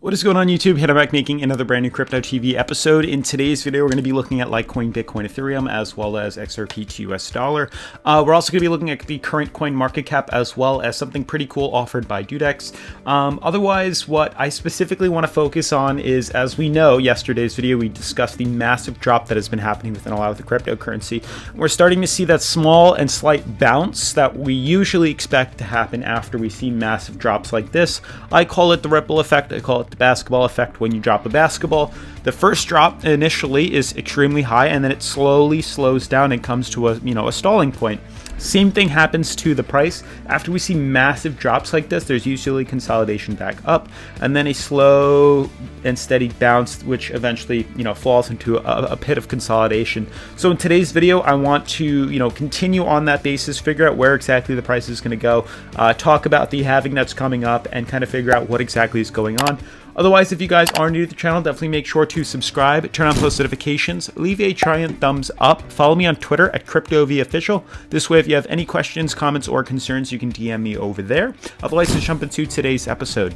What is going on YouTube? Hayden back making another brand new Crypto TV episode. In today's video, we're going to be looking at Litecoin, Bitcoin, Ethereum, as well as XRP to US dollar. We're also going to be looking at the current coin market cap, as well as something pretty cool offered by DueDEX. Otherwise, what I specifically want to focus on is, as we know, yesterday's video, we discussed the massive drop that has been happening within a lot of the cryptocurrency. We're starting to see that small and slight bounce that we usually expect to happen after we see massive drops like this. I call it the ripple effect. I call it the basketball effect when you drop a basketball. The first drop initially is extremely high, and then it slowly slows down and comes to a stalling point. Same thing happens to the price. After we see massive drops like this, there's usually consolidation back up, and then a slow and steady bounce, which eventually falls into a pit of consolidation. So in today's video, I want to continue on that basis, figure out where exactly the price is going to go, talk about the halving that's coming up, and kind of figure out what exactly is going on. Otherwise, if you guys are new to the channel, definitely make sure to subscribe, turn on post notifications, leave a giant thumbs up, follow me on Twitter at CryptoVOfficial. This way, if you have any questions, comments, or concerns, you can DM me over there. Otherwise, let's jump into today's episode.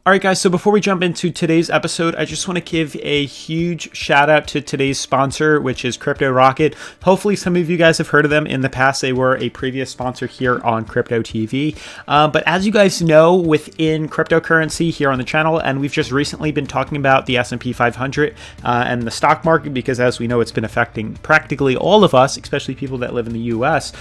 Alright guys, so before we jump into today's episode, I just want to give a huge shout out to today's sponsor, which is Crypto Rocket. Hopefully some of you guys have heard of them in the past. They were a previous sponsor here on Crypto TV. But as you guys know, within cryptocurrency here on the channel, and we've just recently been talking about the S&P 500 and the stock market, because as we know, it's been affecting practically all of us, especially people that live in the US.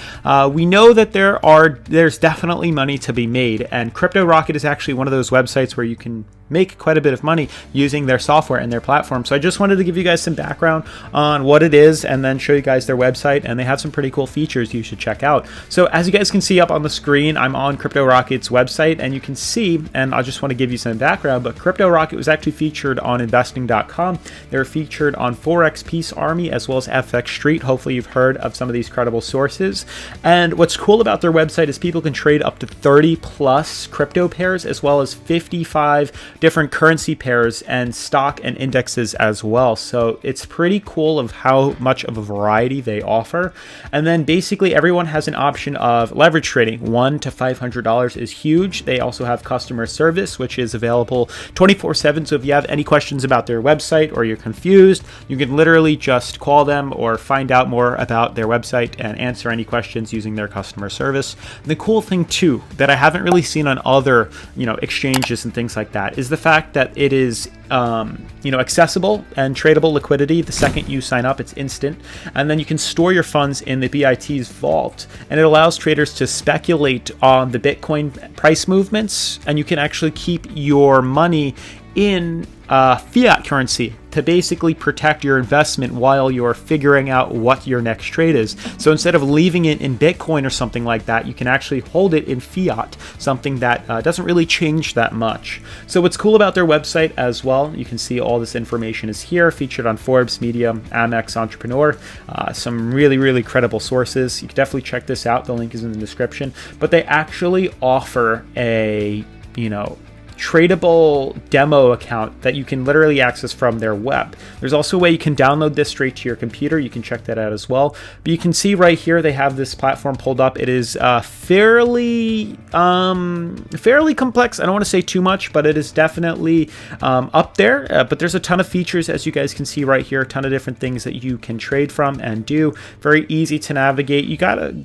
We know that there's definitely money to be made, and Crypto Rocket is actually one of those websites where you can make quite a bit of money using their software and their platform. So I just wanted to give you guys some background on what it is and then show you guys their website, and they have some pretty cool features you should check out. So as you guys can see up on the screen, I'm on Crypto Rocket's website, and you can see, and I just want to give you some background, but Crypto Rocket was actually featured on investing.com. They were featured on Forex Peace Army as well as FX Street. Hopefully you've heard of some of these credible sources. And what's cool about their website is people can trade up to 30 plus crypto pairs as well as 55 different currency pairs and stock and indexes as well. So it's pretty cool of how much of a variety they offer. And then basically everyone has an option of leverage trading. $1 to $500 is huge. They also have customer service, which is available 24/7. So if you have any questions about their website or you're confused, you can literally just call them or find out more about their website and answer any questions using their customer service. And the cool thing too that I haven't really seen on other exchanges and things like that is the fact that it is accessible and tradable liquidity. The second you sign up, it's instant, and then you can store your funds in the BIT's vault, and it allows traders to speculate on the Bitcoin price movements, and you can actually keep your money in fiat currency to basically protect your investment while you're figuring out what your next trade is. So instead of leaving it in Bitcoin or something like that, you can actually hold it in fiat, something that doesn't really change that much. So what's cool about their website as well, you can see all this information is here, featured on Forbes, Medium, Amex, Entrepreneur, some really, really credible sources. You can definitely check this out. The link is in the description. But they actually offer a, tradable demo account that you can literally access from their web. There's also a way you can download this straight to your computer. You can check that out as well. But you can see right here they have this platform pulled up. It is fairly complex. I don't want to say too much, but it is definitely up there. But there's a ton of features, as you guys can see right here. A ton of different things that you can trade from and do. Very easy to navigate. You gotta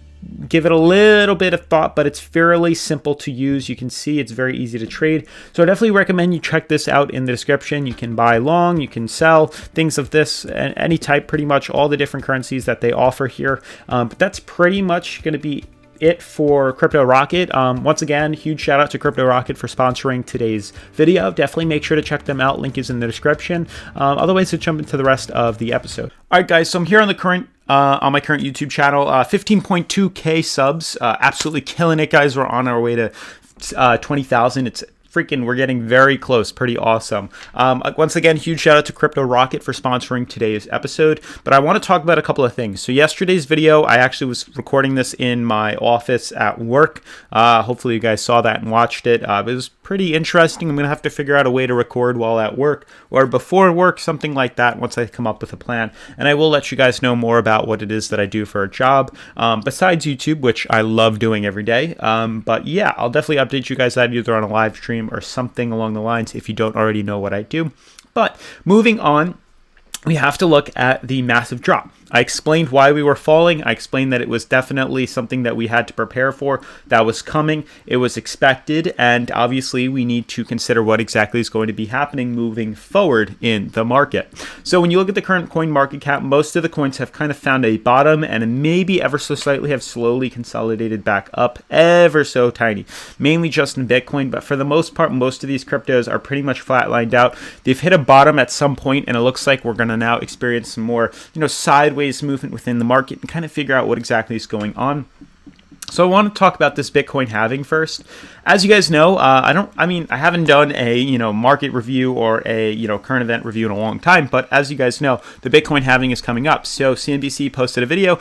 give it a little bit of thought, but it's fairly simple to use. You can see it's very easy to trade. So I definitely recommend you check this out in the description. You can buy long, you can sell, things of this, and any type, pretty much all the different currencies that they offer here. But that's pretty much going to be it for Crypto Rocket. Once again, huge shout out to Crypto Rocket for sponsoring today's video. Definitely make sure to check them out. Link is in the description. Otherwise, let's jump into the rest of the episode. All right, guys, so I'm here on my current YouTube channel, 15.2K subs, absolutely killing it, guys. We're on our way to 20,000. It's freaking, we're getting very close. Pretty awesome. Once again, huge shout out to Crypto Rocket for sponsoring today's episode. But I want to talk about a couple of things. So yesterday's video, I actually was recording this in my office at work. Hopefully you guys saw that and watched it. It was pretty interesting. I'm going to have to figure out a way to record while at work or before work, something like that, once I come up with a plan. And I will let you guys know more about what it is that I do for a job, besides YouTube, which I love doing every day. But yeah, I'll definitely update you guys that either on a live stream or something along the lines if you don't already know what I do. But moving on, we have to look at the massive drop. I explained why we were falling. I explained that it was definitely something that we had to prepare for, that was coming, it was expected, and obviously we need to consider what exactly is going to be happening moving forward in the market. So when you look at the current coin market cap, most of the coins have kind of found a bottom and maybe ever so slightly have slowly consolidated back up ever so tiny, mainly just in Bitcoin, but for the most part, most of these cryptos are pretty much flatlined out. They've hit a bottom at some point, and it looks like we're going to now experience some more, sideways movement within the market and kind of figure out what exactly is going on. So I want to talk about this Bitcoin halving first. As you guys know, I haven't done a, market review or a, current event review in a long time, but as you guys know, the Bitcoin halving is coming up. So CNBC posted a video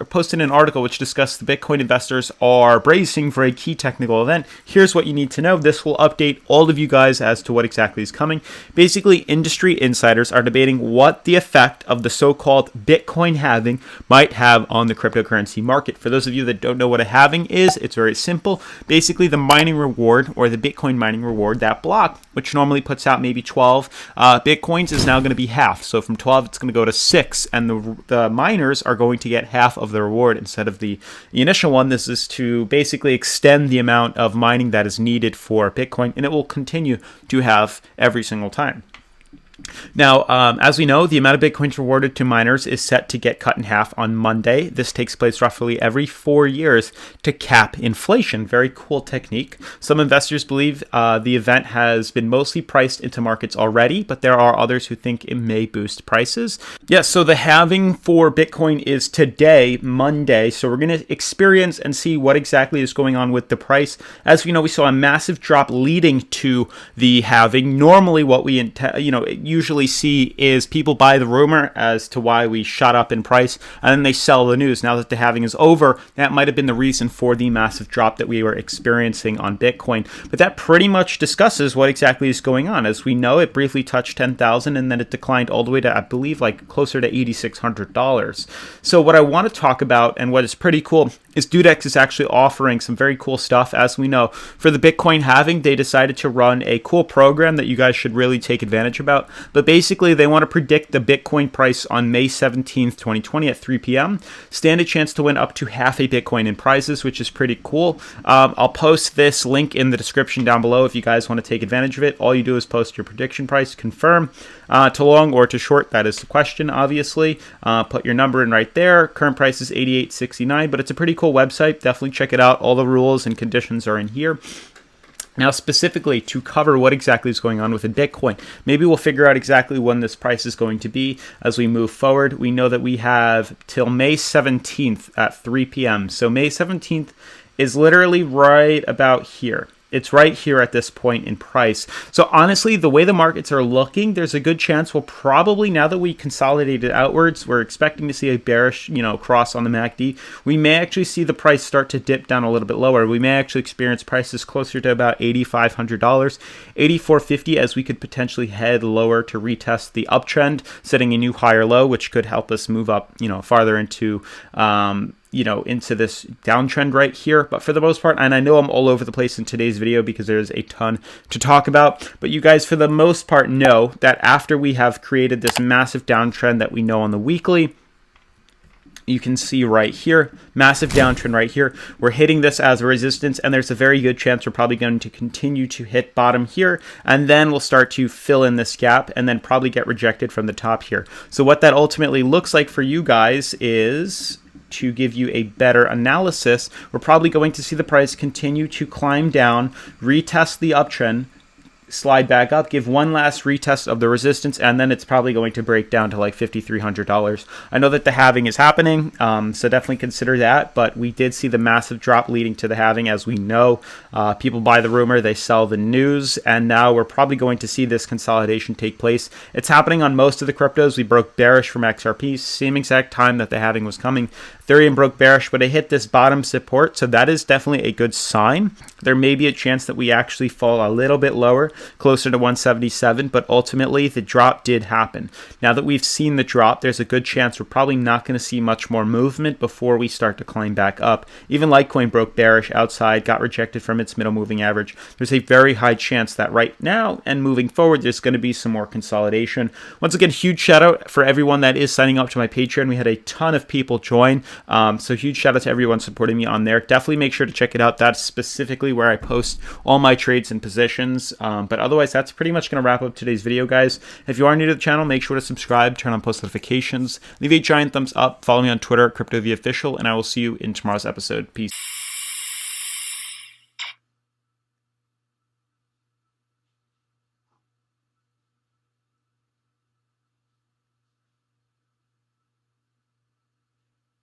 posted an article which discussed the Bitcoin investors are bracing for a key technical event. Here's what you need to know. This will update all of you guys as to what exactly is coming. Basically, industry insiders are debating what the effect of the so-called Bitcoin halving might have on the cryptocurrency market. For those of you that don't know what a halving is, it's very simple. Basically, the mining reward, or the Bitcoin mining reward, that block, which normally puts out maybe 12 Bitcoins, is now going to be half. So from 12, it's going to go to 6, and the miners are going to get half of the reward instead of the initial one. This is to basically extend the amount of mining that is needed for Bitcoin, and it will continue to have every single time. Now, as we know, the amount of Bitcoins rewarded to miners is set to get cut in half on Monday. This takes place roughly every 4 years to cap inflation. Very cool technique. Some investors believe the event has been mostly priced into markets already, but there are others who think it may boost prices. Yes, so the halving for Bitcoin is today, Monday. So we're going to experience and see what exactly is going on with the price. As we know, we saw a massive drop leading to the halving. Normally, what we usually see is people buy the rumor as to why we shot up in price, and then they sell the news. Now that the halving is over, that might have been the reason for the massive drop that we were experiencing on Bitcoin. But that pretty much discusses what exactly is going on. As we know, it briefly touched 10,000 and then it declined all the way to, I believe, like closer to $8,600. So what I want to talk about, and what is pretty cool, is DueDEX is actually offering some very cool stuff. As we know, for the Bitcoin halving, they decided to run a cool program that you guys should really take advantage about. But basically, they want to predict the Bitcoin price on May 17th, 2020 at 3 p.m. Stand a chance to win up to half a Bitcoin in prizes, which is pretty cool. I'll post this link in the description down below if you guys want to take advantage of it. All you do is post your prediction price, confirm to long or to short. That is the question, obviously. Put your number in right there. Current price is $88.69, but it's a pretty cool website. Definitely check it out. All the rules and conditions are in here. Now, specifically to cover what exactly is going on with the Bitcoin, maybe we'll figure out exactly when this price is going to be as we move forward. We know that we have till May 17th at 3 p.m. So May 17th is literally right about here. It's right here at this point in price. So honestly, the way the markets are looking, there's a good chance we'll probably, now that we consolidated outwards, we're expecting to see a bearish, cross on the MACD. We may actually see the price start to dip down a little bit lower. We may actually experience prices closer to about $8,500, $8,450, as we could potentially head lower to retest the uptrend, setting a new higher low, which could help us move up, farther into into this downtrend right here. But for the most part, and I know I'm all over the place in today's video because there's a ton to talk about, but you guys for the most part know that after we have created this massive downtrend that we know on the weekly, you can see right here, massive downtrend right here. We're hitting this as a resistance, and there's a very good chance we're probably going to continue to hit bottom here, and then we'll start to fill in this gap and then probably get rejected from the top here. So what that ultimately looks like for you guys is, to give you a better analysis, we're probably going to see the price continue to climb down, retest the uptrend, slide back up, give one last retest of the resistance, and then it's probably going to break down to like $5,300. I know that the halving is happening, so definitely consider that, but we did see the massive drop leading to the halving. As we know, people buy the rumor, they sell the news, and now we're probably going to see this consolidation take place. It's happening on most of the cryptos. We broke bearish from XRP, same exact time that the halving was coming. Ethereum broke bearish, but it hit this bottom support, so that is definitely a good sign. There may be a chance that we actually fall a little bit lower, closer to 177, but ultimately the drop did happen. Now that we've seen the drop, there's a good chance we're probably not going to see much more movement before we start to climb back up. Even Litecoin broke bearish outside, got rejected from its middle moving average. There's a very high chance that right now and moving forward, there's going to be some more consolidation. Once again, huge shout out for everyone that is signing up to my Patreon. We had a ton of people join. So huge shout out to everyone supporting me on there. Definitely make sure to check it out. That's specifically where I post all my trades and positions. But otherwise, that's pretty much going to wrap up today's video, guys. If you are new to the channel, make sure to subscribe, turn on post notifications, leave a giant thumbs up, follow me on Twitter at CryptoVOfficial, and I will see you in tomorrow's episode. Peace.